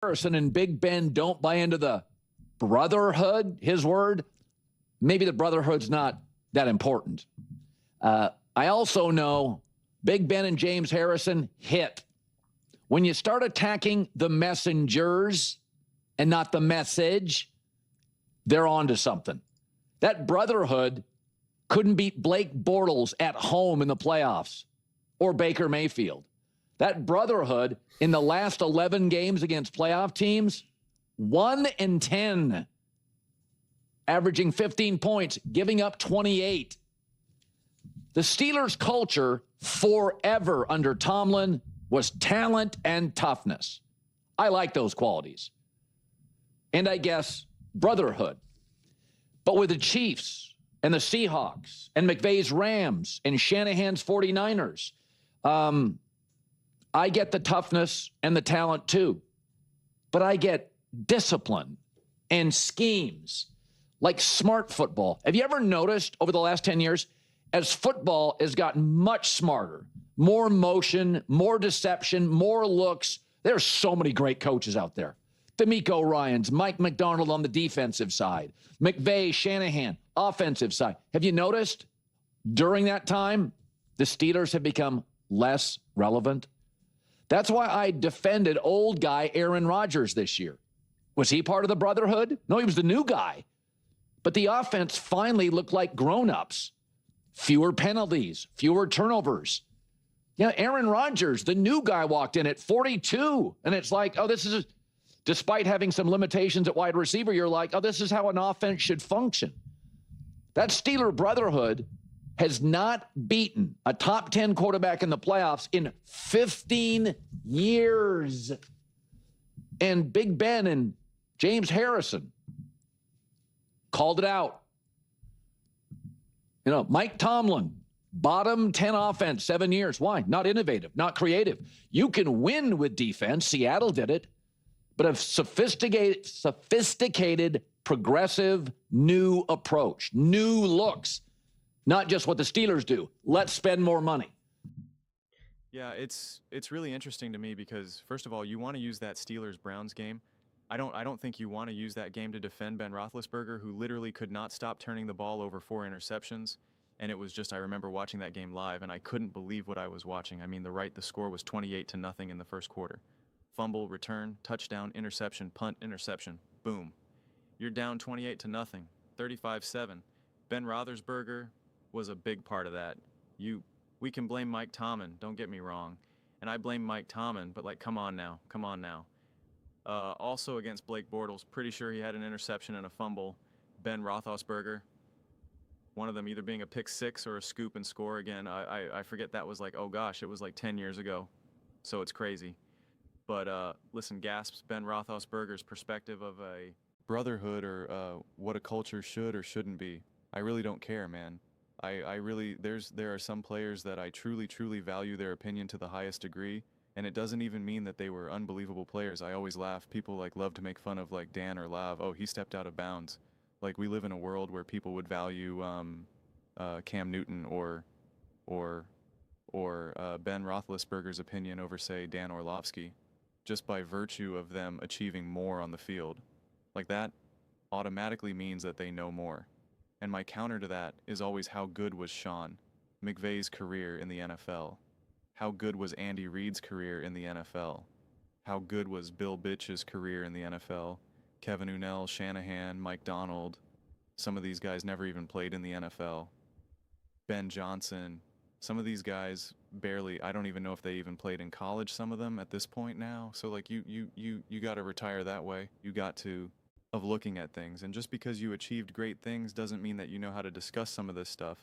Harrison and Big Ben don't buy into the brotherhood, his word, maybe the brotherhood's not that important. I also know Big Ben and James Harrison hit. When you start attacking the messengers and not the message, they're on to something. That brotherhood couldn't beat Blake Bortles at home in the playoffs or Baker Mayfield. That brotherhood in the last 11 games against playoff teams, 1-10, averaging 15 points, giving up 28. The Steelers' culture forever under Tomlin was talent and toughness. I like those qualities. And I guess brotherhood. But with the Chiefs and the Seahawks and McVay's Rams and Shanahan's 49ers, I get the toughness and the talent too. But I get discipline and schemes like smart football. Have you ever noticed over the last 10 years, as football has gotten much smarter, more motion, more deception, more looks, there's so many great coaches out there. D'Amico Ryans, Mike McDonald on the defensive side, McVay, Shanahan, offensive side. Have you noticed during that time, the Steelers have become less relevant? That's why I defended old guy Aaron Rodgers this year. Was he part of the brotherhood? No, he was the new guy. But the offense finally looked like grown-ups. Fewer penalties, fewer turnovers. Yeah, Aaron Rodgers, the new guy, walked in at 42. And it's like, oh, this is, despite having some limitations at wide receiver, you're like, oh, this is how an offense should function. That Steeler brotherhood has not beaten a top 10 quarterback in the playoffs in 15 years. And Big Ben and James Harrison called it out. You know, Mike Tomlin, bottom 10 offense, 7 years. Why? Not innovative, not creative. You can win with defense. Seattle did it. But a sophisticated, progressive, new approach, new looks, not just what the Steelers do. Let's spend more money. Yeah, it's really interesting to me because, first of all, you want to use that Steelers-Browns game. I don't think you want to use that game to defend Ben Roethlisberger, who literally could not stop turning the ball over 4 interceptions. And it was just, I remember watching that game live, and I couldn't believe what I was watching. I mean, the score was 28-0 in the first quarter. Fumble, return, touchdown, interception, punt, interception. Boom. You're down 28-0, 35-7. Ben Roethlisberger was a big part of that. We can blame Mike Tomlin, don't get me wrong. And I blame Mike Tomlin, but like, come on now. Also against Blake Bortles, pretty sure he had an interception and a fumble. Ben Roethlisberger, one of them either being a pick six or a scoop and score again. I forget, that was like, oh gosh, it was like 10 years ago. So it's crazy. But listen, gasps Ben Roethlisberger's perspective of a brotherhood or what a culture should or shouldn't be. I really don't care, man. I really, there are some players that I truly value their opinion to the highest degree. And it doesn't even mean that they were unbelievable players. I always laugh. People like love to make fun of like Dan or Lav. Oh, he stepped out of bounds. Like, we live in a world where people would value Cam Newton or Ben Roethlisberger's opinion over, say, Dan Orlovsky, just by virtue of them achieving more on the field. Like, that automatically means that they know more. And my counter to that is always, how good was Sean McVay's career in the NFL? How good was Andy Reid's career in the NFL? How good was Bill Bitch's career in the NFL? Kevin Unnell, Shanahan, Mike Donald. Some of these guys never even played in the NFL. Ben Johnson. Some of these guys barely, I don't even know if they even played in college, some of them at this point now. So like, you got to retire that way. You got to, of looking at things. And just because you achieved great things doesn't mean that you know how to discuss some of this stuff.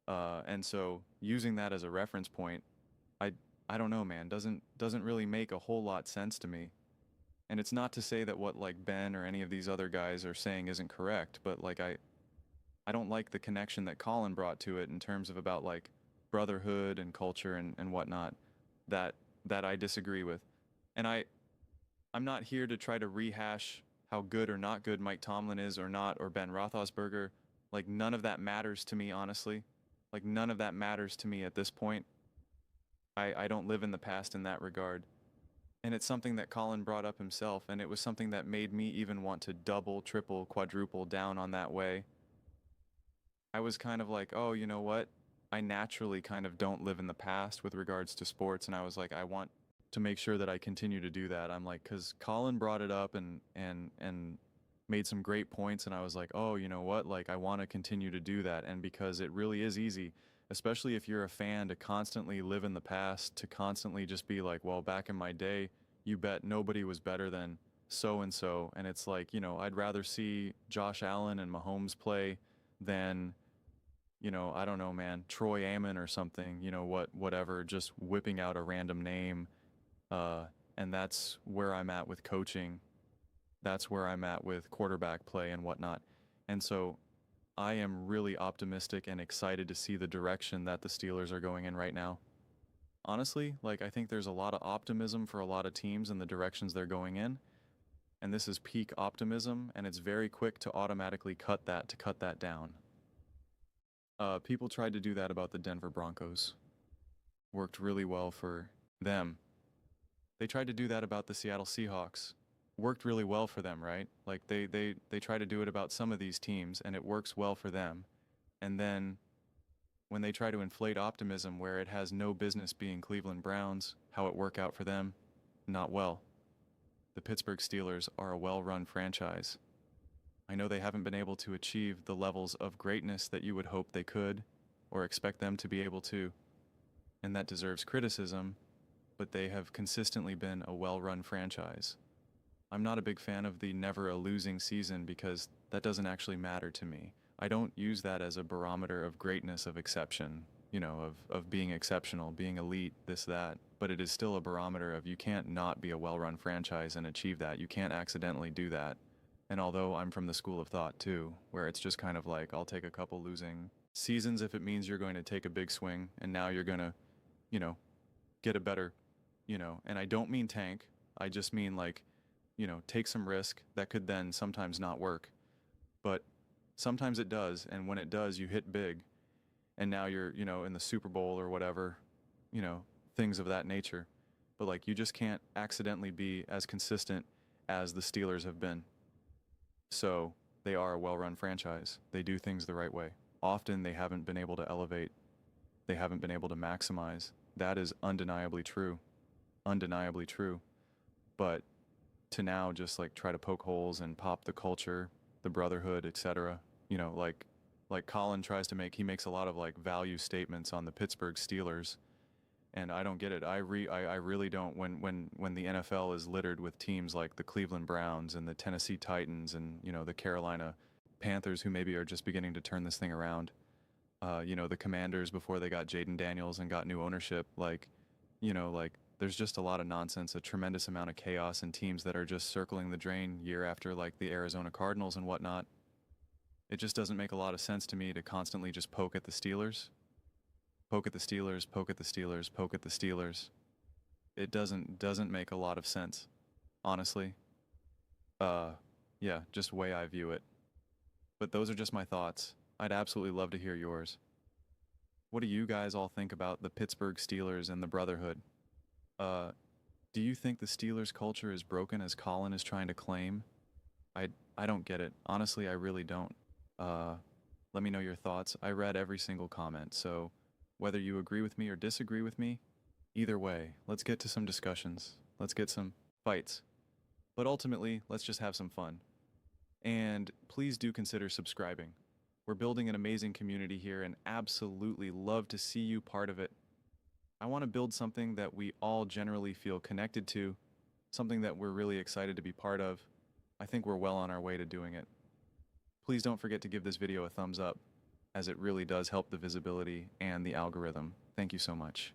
And so using that as a reference point, I don't know, man, doesn't really make a whole lot sense to me. And it's not to say that what like Ben or any of these other guys are saying isn't correct, but like, I don't like the connection that Colin brought to it in terms of about like brotherhood and culture and whatnot, that I disagree with. And I'm not here to try to rehash how good or not good Mike Tomlin is or not, or Ben Roethlisberger. Like, none of that matters to me, honestly. Like, none of that matters to me at this point. I don't live in the past in that regard. And it's something that Colin brought up himself, and it was something that made me even want to double, triple, quadruple down on that way. I was kind of like, oh, you know what? I naturally kind of don't live in the past with regards to sports, and I was like, I want to make sure that I continue to do that. I'm like, because Colin brought it up and made some great points, and I was like, oh, you know what? Like, I want to continue to do that, and because it really is easy, especially if you're a fan, to constantly live in the past, to constantly just be like, well, back in my day, you bet nobody was better than so and so, and it's like, I'd rather see Josh Allen and Mahomes play than I don't know, man, Troy Aikman or something, whatever, just whipping out a random name. And that's where I'm at with coaching. That's where I'm at with quarterback play and whatnot. And so I am really optimistic and excited to see the direction that the Steelers are going in right now. Honestly, like, I think there's a lot of optimism for a lot of teams in the directions they're going in. And this is peak optimism, and it's very quick to automatically cut that down. People tried to do that about the Denver Broncos. Worked really well for them. They tried to do that about the Seattle Seahawks. Worked really well for them, right? Like they try to do it about some of these teams, and it works well for them. And then when they try to inflate optimism where it has no business being Cleveland Browns, how it work out for them? Not well. The Pittsburgh Steelers are a well-run franchise. I know they haven't been able to achieve the levels of greatness that you would hope they could or expect them to be able to, and that deserves criticism, but they have consistently been a well-run franchise. I'm not a big fan of the never a losing season because that doesn't actually matter to me. I don't use that as a barometer of greatness, of exception, of being exceptional, being elite, this, that, but it is still a barometer of you can't not be a well-run franchise and achieve that. You can't accidentally do that. And although I'm from the school of thought too, where it's just kind of like, I'll take a couple losing seasons if it means you're going to take a big swing and now you're going to, get a better, and I don't mean tank. I just mean like, take some risk that could then sometimes not work. But sometimes it does. And when it does, you hit big. And now you're, in the Super Bowl or whatever, things of that nature. But like, you just can't accidentally be as consistent as the Steelers have been. So they are a well-run franchise. They do things the right way. Often they haven't been able to elevate. They haven't been able to maximize. That is undeniably true. Undeniably true. But to now just like try to poke holes and pop the culture, the brotherhood, etc. Like Colin tries to make, he makes a lot of like value statements on the Pittsburgh Steelers. And I don't get it. I really don't. When the NFL is littered with teams like the Cleveland Browns and the Tennessee Titans and the Carolina Panthers, who maybe are just beginning to turn this thing around, the Commanders before they got Jaden Daniels and got new ownership, like there's just a lot of nonsense, a tremendous amount of chaos, and teams that are just circling the drain year after, like the Arizona Cardinals and whatnot. It just doesn't make a lot of sense to me to constantly just poke at the Steelers. Poke at the Steelers, poke at the Steelers, poke at the Steelers. It doesn't make a lot of sense, honestly. Yeah, just way I view it. But those are just my thoughts. I'd absolutely love to hear yours. What do you guys all think about the Pittsburgh Steelers and the brotherhood? Do you think the Steelers culture is broken as Colin is trying to claim? I don't get it. Honestly, I really don't. Let me know your thoughts. I read every single comment, so whether you agree with me or disagree with me, either way, let's get to some discussions. Let's get some fights. But ultimately, let's just have some fun. And please do consider subscribing. We're building an amazing community here and absolutely love to see you part of it. I want to build something that we all generally feel connected to, something that we're really excited to be part of. I think we're well on our way to doing it. Please don't forget to give this video a thumbs up, as it really does help the visibility and the algorithm. Thank you so much.